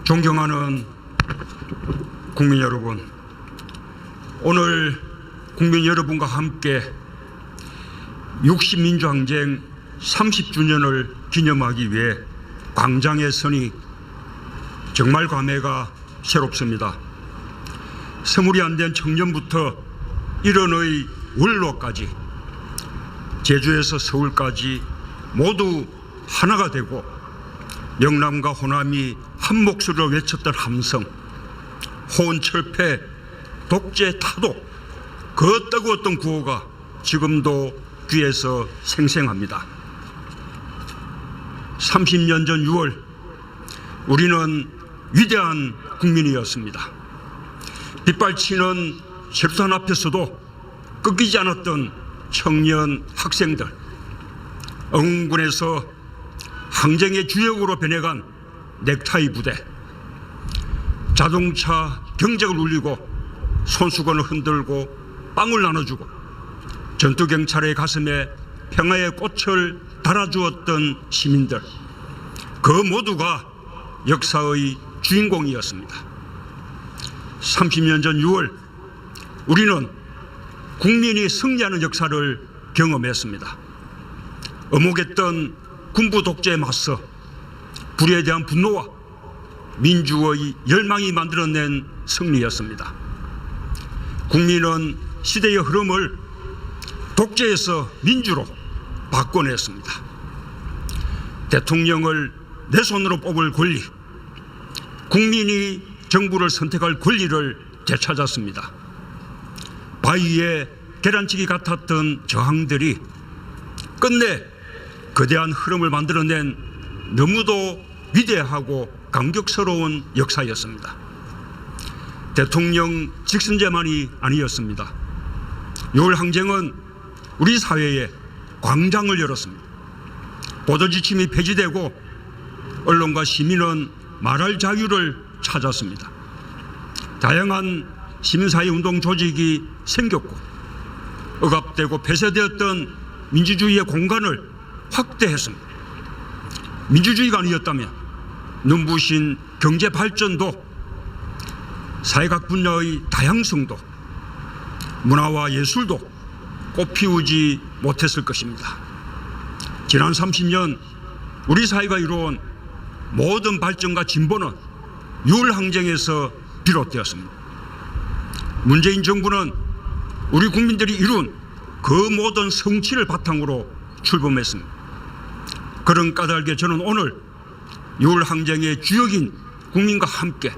존경하는 국민 여러분, 오늘 국민 여러분과 함께 60민주항쟁 30주년을 기념하기 위해 광장에 서니 정말 감회가 새롭습니다. 서물이 안 된 청년부터 일원의 원로까지, 제주에서 서울까지 모두 하나가 되고 영남과 호남이 한 목소리로 외쳤던 함성, 호언철폐, 독재 타도, 그 뜨거웠던 구호가 지금도 귀에서 생생합니다. 30년 전 6월 우리는 위대한 국민이었습니다. 빗발치는 쇠루탄 앞에서도 꺾이지 않았던 청년 학생들, 어흥군에서 항쟁의 주역으로 변해간 넥타이 부대, 자동차 경적을 울리고 손수건을 흔들고 빵을 나눠주고 전투경찰의 가슴에 평화의 꽃을 달아주었던 시민들, 그 모두가 역사의 주인공이었습니다. 30년 전 6월 우리는 국민이 승리하는 역사를 경험했습니다. 엄혹했던 군부 독재에 맞서 불의에 대한 분노와 민주의 열망이 만들어낸 승리였습니다. 국민은 시대의 흐름을 독재에서 민주로 바꿔냈습니다. 대통령을 내 손으로 뽑을 권리, 국민이 정부를 선택할 권리를 되찾았습니다. 바위에 계란치기 같았던 저항들이 끝내 거대한 흐름을 만들어낸 너무도 위대하고 감격스러운 역사였습니다. 대통령 직선제만이 아니었습니다. 6월 항쟁은 우리 사회에 광장을 열었습니다. 보도지침이 폐지되고 언론과 시민은 말할 자유를 찾았습니다. 다양한 시민사회 운동 조직이 생겼고 억압되고 폐쇄되었던 민주주의의 공간을 확대했습니다. 민주주의가 아니었다면 눈부신 경제 발전도, 사회각 분야의 다양성도, 문화와 예술도 꽃피우지 못했을 것입니다. 지난 30년 우리 사회가 이루어온 모든 발전과 진보는 6월 항쟁에서 비롯되었습니다. 문재인 정부는 우리 국민들이 이룬 그 모든 성취를 바탕으로 출범했습니다. 그런 까닭에 저는 오늘 6월 항쟁의 주역인 국민과 함께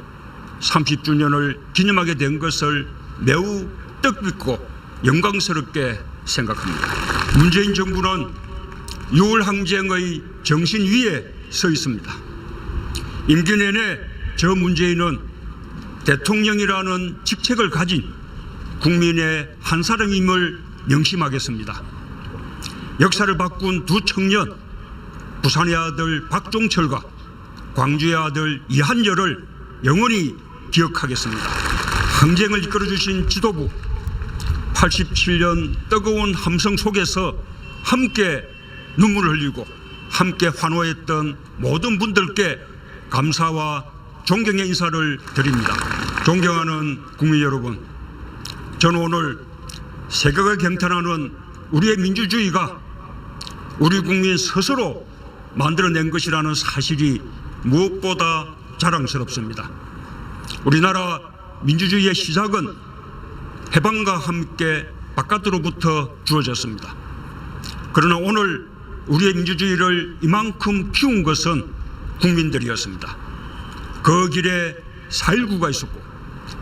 30주년을 기념하게 된 것을 매우 뜻깊고 영광스럽게 생각합니다. 문재인 정부는 6월 항쟁의 정신 위에 서 있습니다. 임기 내내 저 문재인은 대통령이라는 직책을 가진 국민의 한 사람임을 명심하겠습니다. 역사를 바꾼 두 청년, 부산의 아들 박종철과 광주의 아들 이한열을 영원히 기억하겠습니다. 항쟁을 이끌어주신 지도부, 87년 뜨거운 함성 속에서 함께 눈물을 흘리고 함께 환호했던 모든 분들께 감사와 존경의 인사를 드립니다. 존경하는 국민 여러분, 저는 오늘 세계가 경탄하는 우리의 민주주의가 우리 국민 스스로 만들어낸 것이라는 사실이 무엇보다 자랑스럽습니다. 우리나라 민주주의의 시작은 해방과 함께 바깥으로부터 주어졌습니다. 그러나 오늘 우리의 민주주의를 이만큼 키운 것은 국민들이었습니다. 그 길에 4.19가 있었고,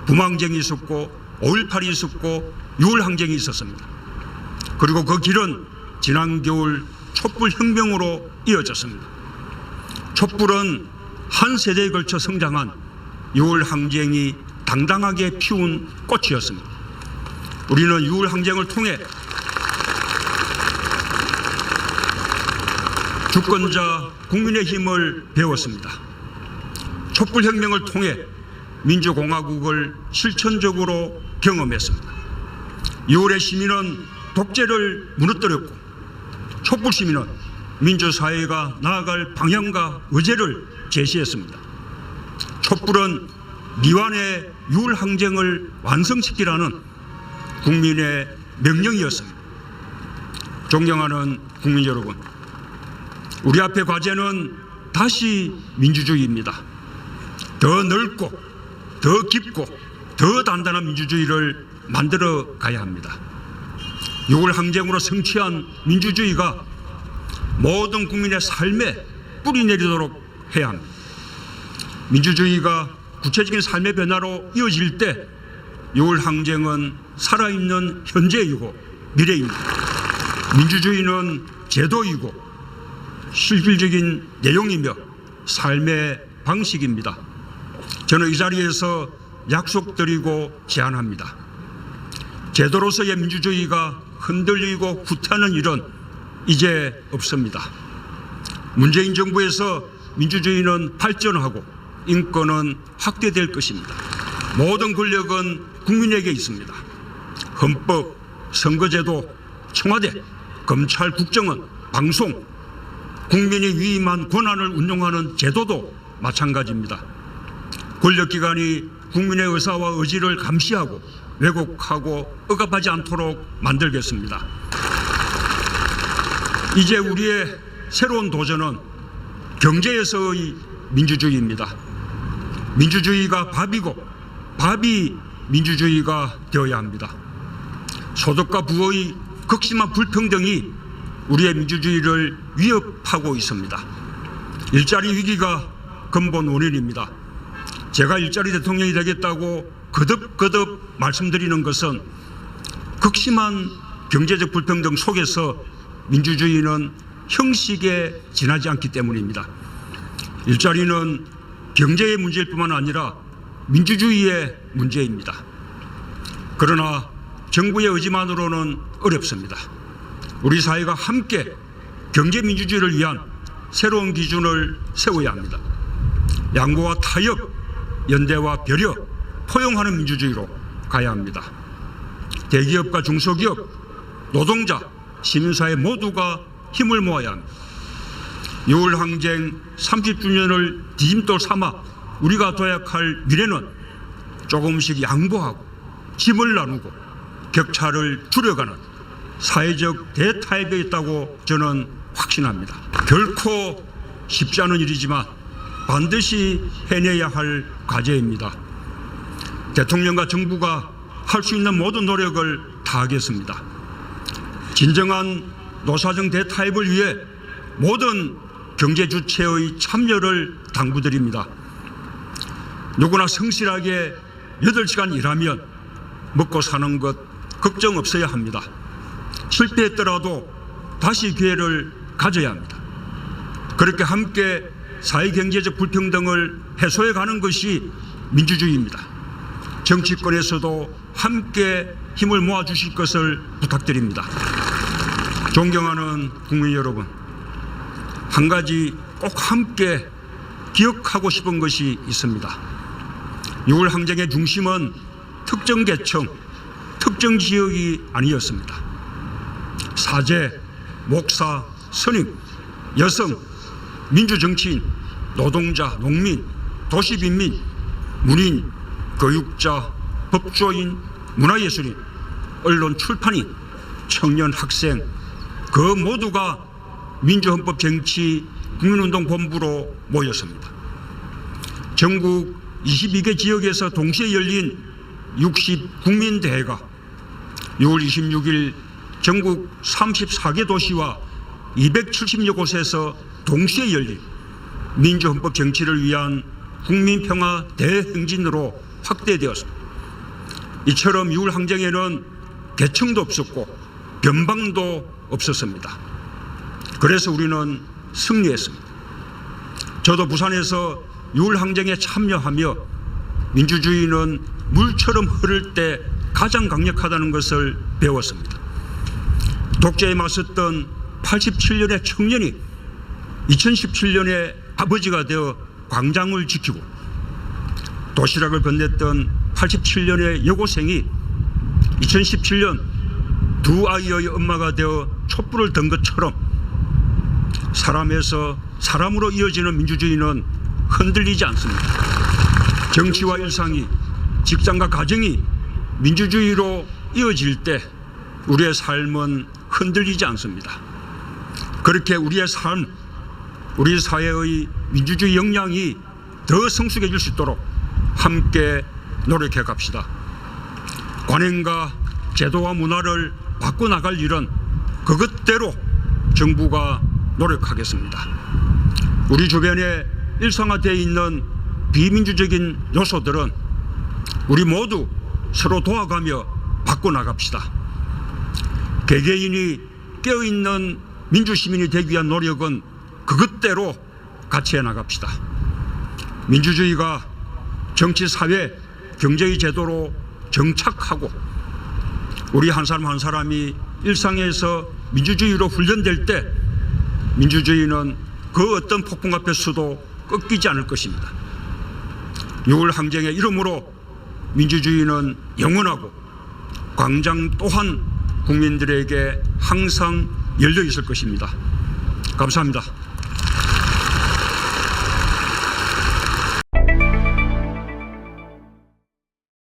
부망쟁이 있었고, 5.18이 있었고, 6월 항쟁이 있었습니다. 그리고 그 길은 지난 겨울 촛불혁명으로 이어졌습니다. 촛불은 한 세대에 걸쳐 성장한 6월 항쟁이 당당하게 피운 꽃이었습니다. 우리는 6월 항쟁을 통해 주권자 국민의힘을 배웠습니다. 촛불혁명을 통해 민주공화국을 실천적으로 경험했습니다. 6월의 시민은 독재를 무너뜨렸고, 촛불 시민은 민주사회가 나아갈 방향과 의제를 제시했습니다. 촛불은 미완의 유월항쟁을 완성시키라는 국민의 명령이었습니다. 존경하는 국민 여러분, 우리 앞의 과제는 다시 민주주의입니다. 더 넓고 더 깊고 더 단단한 민주주의를 만들어 가야 합니다. 6월 항쟁으로 성취한 민주주의가 모든 국민의 삶에 뿌리 내리도록 해야 합니다. 민주주의가 구체적인 삶의 변화로 이어질 때 6월 항쟁은 살아있는 현재이고 미래입니다. 민주주의는 제도이고 실질적인 내용이며 삶의 방식입니다. 저는 이 자리에서 약속드리고 제안합니다. 제도로서의 민주주의가 흔들리고 후퇴하는 일은 이제 없습니다. 문재인 정부에서 민주주의는 발전하고 인권은 확대될 것입니다. 모든 권력은 국민에게 있습니다. 헌법, 선거제도, 청와대, 검찰, 국정원, 방송, 국민이 위임한 권한을 운용하는 제도도 마찬가지입니다. 권력기관이 국민의 의사와 의지를 감시하고 왜곡하고 억압하지 않도록 만들겠습니다. 이제 우리의 새로운 도전은 경제에서의 민주주의입니다. 민주주의가 밥이고 밥이 민주주의가 되어야 합니다. 소득과 부의 극심한 불평등이 우리의 민주주의를 위협하고 있습니다. 일자리 위기가 근본 원인입니다. 제가 일자리 대통령이 되겠다고 거듭 말씀드리는 것은 극심한 경제적 불평등 속에서 민주주의는 형식에 지나지 않기 때문입니다. 일자리는 경제의 문제일 뿐만 아니라 민주주의의 문제입니다. 그러나 정부의 의지만으로는 어렵습니다. 우리 사회가 함께 경제민주주의를 위한 새로운 기준을 세워야 합니다. 양보와 타협, 연대와 배려, 포용하는 민주주의로 가야 합니다. 대기업과 중소기업, 노동자, 시민사회 모두가 힘을 모아야 합니다. 6월 항쟁 30주년을 디딤돌 삼아 우리가 도약할 미래는 조금씩 양보하고 짐을 나누고 격차를 줄여가는 사회적 대타협에 있다고 저는 확신합니다. 결코 쉽지 않은 일이지만 반드시 해내야 할 과제입니다. 대통령과 정부가 할 수 있는 모든 노력을 다하겠습니다. 진정한 노사정 대타협을 위해 모든 경제 주체의 참여를 당부드립니다. 누구나 성실하게 8시간 일하면 먹고 사는 것 걱정 없어야 합니다. 실패했더라도 다시 기회를 가져야 합니다. 그렇게 함께 사회경제적 불평등을 해소해 가는 것이 민주주의입니다. 정치권에서도 함께 힘을 모아주실 것을 부탁드립니다. 존경하는 국민 여러분, 한 가지 꼭 함께 기억하고 싶은 것이 있습니다. 6월 항쟁의 중심은 특정 계층, 특정 지역이 아니었습니다. 사제, 목사, 스님, 여성, 민주정치인, 노동자, 농민, 도시빈민, 문인, 교육자, 법조인, 문화예술인, 언론 출판인, 청년, 학생, 그 모두가 민주헌법정치 국민운동본부로 모였습니다. 전국 22개 지역에서 동시에 열린 60국민대회가 6월 26일 전국 34개 도시와 270여 곳에서 동시에 열린 민주헌법 정치를 위한 국민평화 대행진으로 확대되었습니다. 이처럼 6월 항쟁에는 계층도 없었고 변방도 없었습니다. 그래서 우리는 승리했습니다. 저도 부산에서 6월 항쟁에 참여하며 민주주의는 물처럼 흐를 때 가장 강력하다는 것을 배웠습니다. 독재에 맞섰던 87년의 청년이 2017년에 아버지가 되어 광장을 지키고 도시락을 건넸던 87년의 여고생이 2017년 두 아이의 엄마가 되어 촛불을 든 것처럼 사람에서 사람으로 이어지는 민주주의는 흔들리지 않습니다. 정치와 일상이, 직장과 가정이 민주주의로 이어질 때 우리의 삶은 흔들리지 않습니다. 그렇게 우리의 삶, 우리 사회의 민주주의 역량이 더 성숙해질 수 있도록 함께 노력해 갑시다. 관행과 제도와 문화를 바꿔나갈 일은 그것대로 정부가 노력하겠습니다. 우리 주변에 일상화되어 있는 비민주적인 요소들은 우리 모두 서로 도와가며 바꿔나갑시다. 개개인이 깨어있는 민주시민이 되기 위한 노력은 그것대로 같이 해나갑시다. 민주주의가 정치, 사회, 경제의 제도로 정착하고 우리 한 사람 한 사람이 일상에서 민주주의로 훈련될 때 민주주의는 그 어떤 폭풍 앞에서도 꺾이지 않을 것입니다. 6월 항쟁의 이름으로 민주주의는 영원하고 광장 또한 국민들에게 항상 열려 있을 것입니다. 감사합니다.